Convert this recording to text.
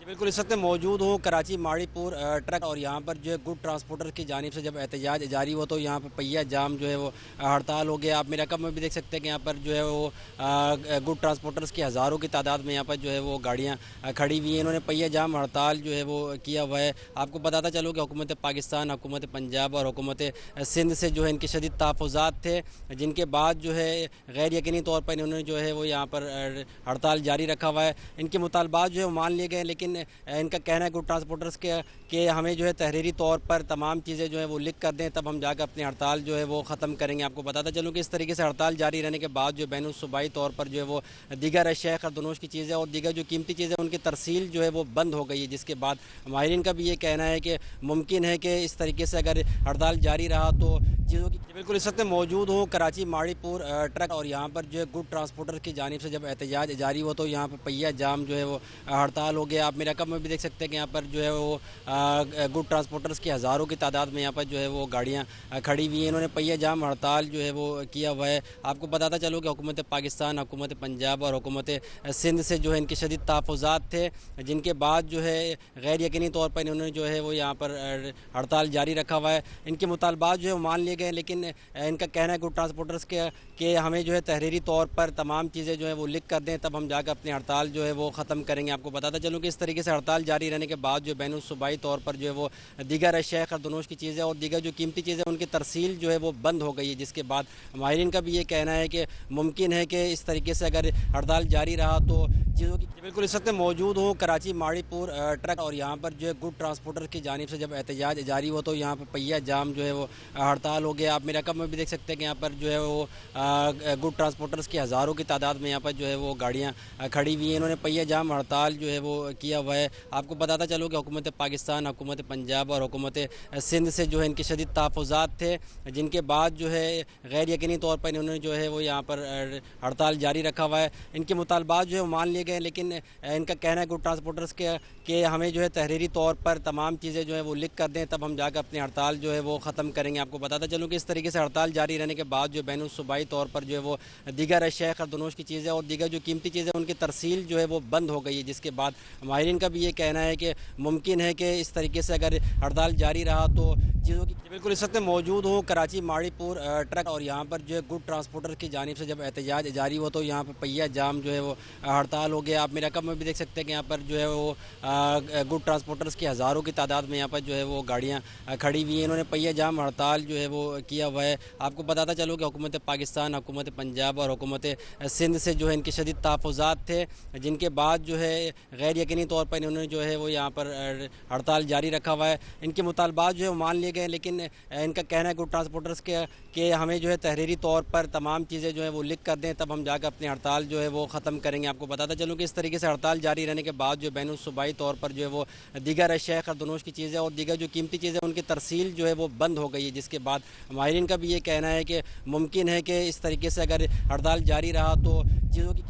جی بالکل، اس وقت میں موجود ہوں کراچی ماڑی پور ٹرک اور یہاں پر جو ہے گڈ ٹرانسپورٹر کی جانب سے جب احتجاج جاری ہوا تو یہاں پر پہیہ جام جو ہے وہ ہڑتال ہو گیا۔ آپ میرے رقم میں بھی دیکھ سکتے ہیں کہ یہاں پر جو ہے وہ گڈ ٹرانسپورٹرز کی ہزاروں کی تعداد میں یہاں پر جو ہے وہ گاڑیاں کھڑی ہوئی ہیں۔ انہوں نے پہیہ جام ہڑتال جو ہے وہ کیا ہوا ہے۔ آپ کو بتاتا چلوں کہ حکومت پاکستان، حکومت پنجاب اور حکومت سندھ سے جو ہے ان کے شدید تحفظات تھے، جن کے بعد جو ہے غیر یقینی طور پر انہوں نے جو ہے وہ یہاں پر ہڑتال جاری رکھا ہوا ہے۔ ان کے مطالبات جو ہے وہ مان لیے گئے، لیکن ان کا کہنا ہے گڈ ٹرانسپورٹرز کے کہ ہمیں جو ہے تحریری طور پر تمام چیزیں جو ہیں وہ لکھ کر دیں، تب ہم جا کر اپنی ہڑتال جو ہے وہ ختم کریں گے۔ آپ کو بتاتا چلوں کہ اس طریقے سے ہڑتال جاری رہنے کے بعد جو بین الصوبائی طور پر جو ہے وہ دیگر اشیاء خردنوش کی چیزیں اور دیگر جو قیمتی چیزیں ان کی ترسیل جو ہے وہ بند ہو گئی ہے، جس کے بعد ماہرین کا بھی یہ کہنا ہے کہ ممکن ہے کہ اس طریقے سے اگر ہڑتال جاری رہا تو چیزوں کی بالکل اس وقت میں موجود ہوں کراچی ماڑی پور ٹرک اور یہاں پر جو ہے گڈ ٹرانسپورٹر کی جانب سے جب احتجاج جاری ہوا تو یہاں پر پہیہ جام جو ہے وہ ہڑتال ہو گیا۔ آپ میرے رقم میں بھی دیکھ سکتے ہیں کہ یہاں پر جو ہے وہ گڈ ٹرانسپورٹرز کی ہزاروں کی تعداد میں یہاں پر جو ہے وہ گاڑیاں کھڑی ہوئی ہیں۔ انہوں نے پہیہ جام ہڑتال جو ہے وہ کیا ہوا ہے۔ آپ کو بتاتا چلوں کہ حکومت پاکستان، حکومت پنجاب اور حکومت سندھ سے جو ہے ان کے شدید تحفظات تھے، جن کے بعد جو ہے غیر یقینی طور پر انہوں نے جو ہے وہ یہاں پر ہڑتال جاری رکھا ہوا ہے۔ ان کے مطالبات جو ہے وہ مان لیے گئے، لیکن ان کا کہنا ہے گڈ ٹرانسپورٹرز کے کہ ہمیں جو ہے تحریری طور پر تمام چیزیں جو ہیں وہ لکھ کر دیں، تب ہم جا کر اپنی ہڑتال جو ہے وہ ختم کریں گے۔ آپ کو بتاتا چلوں کہ اس طریقے سے ہڑتال جاری رہنے کے بعد جو بین الصوبائی طور پر جو ہے وہ دیگر اشیاء خردنوش کی چیزیں اور دیگر جو قیمتی چیزیں ان کی ترسیل جو ہے وہ بند ہو گئی ہے، جس کے بعد ماہرین کا بھی یہ کہنا ہے کہ ممکن ہے کہ اس طریقے سے اگر ہڑتال جاری رہا تو چیزوں کی بالکل اس وقت میں موجود ہوں کراچی ماڑی پور ٹرک اور یہاں پر جو ہے گڈ ٹرانسپورٹر کی جانب سے جب احتجاج جاری ہوا تو یہاں پر پہیہ جام جو ہے وہ ہڑتال ہو گیا۔ آپ میرے رقم میں بھی دیکھ سکتے ہیں کہ یہاں پر جو ہے وہ گڈ ٹرانسپورٹرز کی ہزاروں کی تعداد میں یہاں پر جو ہے وہ گاڑیاں کھڑی ہوئی ہیں۔ انہوں نے پہیہ جام ہڑتال جو ہے وہ کیا ہوا ہے۔ آپ کو بتاتا چلوں کہ حکومت پاکستان، حکومت پنجاب اور حکومت سندھ سے جو ہے ان کے شدید تحفظات تھے، جن کے بعد جو ہے غیر یقینی طور پر انہوں نے جو ہے وہ یہاں پر ہڑتال جاری رکھا ہوا ہے۔ ان کے مطالبات جو ہے وہ مان لیے گئے، لیکن ان کا کہنا ہے گڈ ٹرانسپورٹرز کے کہ ہمیں جو ہے تحریری طور پر تمام چیزیں جو ہیں وہ لکھ کر دیں، تب ہم جا کر اپنی ہڑتال جو ہے وہ ختم کریں گے۔ آپ کو بتاتا چلوں کہ اس طریقے سے ہڑتال جاری رہنے کے بعد جو بین الصوبائی طور پر جو ہے وہ دیگر اشیاء خردنوش کی چیزیں اور دیگر جو قیمتی چیزیں ان کی ترسیل جو ہے وہ بند ہو گئی ہے، جس کے بعد ماہرین کا بھی یہ کہنا ہے کہ ممکن ہے کہ اس طریقے سے اگر ہڑتال جاری رہا تو چیزوں کی بالکل اس وقت میں موجود ہوں کراچی ماڑی پور ٹرک اور یہاں پر جو ہے گڈ ٹرانسپورٹر کی جانب سے جب احتجاج جاری ہوا تو یہاں پر پہیہ جام جو ہے وہ ہڑتال ہو گیا۔ آپ میرے رقم میں بھی دیکھ سکتے ہیں کہ یہاں پر جو ہے وہ گڈ ٹرانسپورٹرز کی ہزاروں کی تعداد میں یہاں پر جو ہے وہ گاڑیاں کھڑی ہوئی ہیں۔ انہوں نے پہیہ جام ہڑتال جو ہے وہ کیا ہوا ہے۔ آپ کو بتاتا چلوں کہ حکومت پاکستان، حکومت پنجاب اور حکومت سندھ سے جو ہے ان کے شدید تحفظات تھے، جن کے بعد جو ہے غیر یقینی طور پر انہوں نے جو ہے وہ یہاں پر ہڑتال جاری رکھا ہوا ہے۔ ان کے مطالبات جو ہے وہ مان لیے گئے، لیکن ان کا کہنا ہے گڈ ٹرانسپورٹرز کے کہ ہمیں جو ہے تحریری طور پر تمام چیزیں جو ہیں وہ لکھ کر دیں، تب ہم جا کر اپنی ہڑتال جو ہے وہ ختم کریں گے۔ آپ کو بتاتا چلوں کہ اس طریقے سے ہڑتال جاری رہنے کے بعد جو بین الصوبائی طور پر جو ہے وہ دیگر اشیاء خردنوش کی چیزیں اور دیگر جو قیمتی چیزیں ان کی ترسیل جو ہے وہ بند ہو گئی ہے، جس کے بعد ماہرین کا بھی یہ کہنا ہے کہ ممکن ہے کہ اس طریقے سے اگر ہڑتال جاری رہا تو چیزوں کی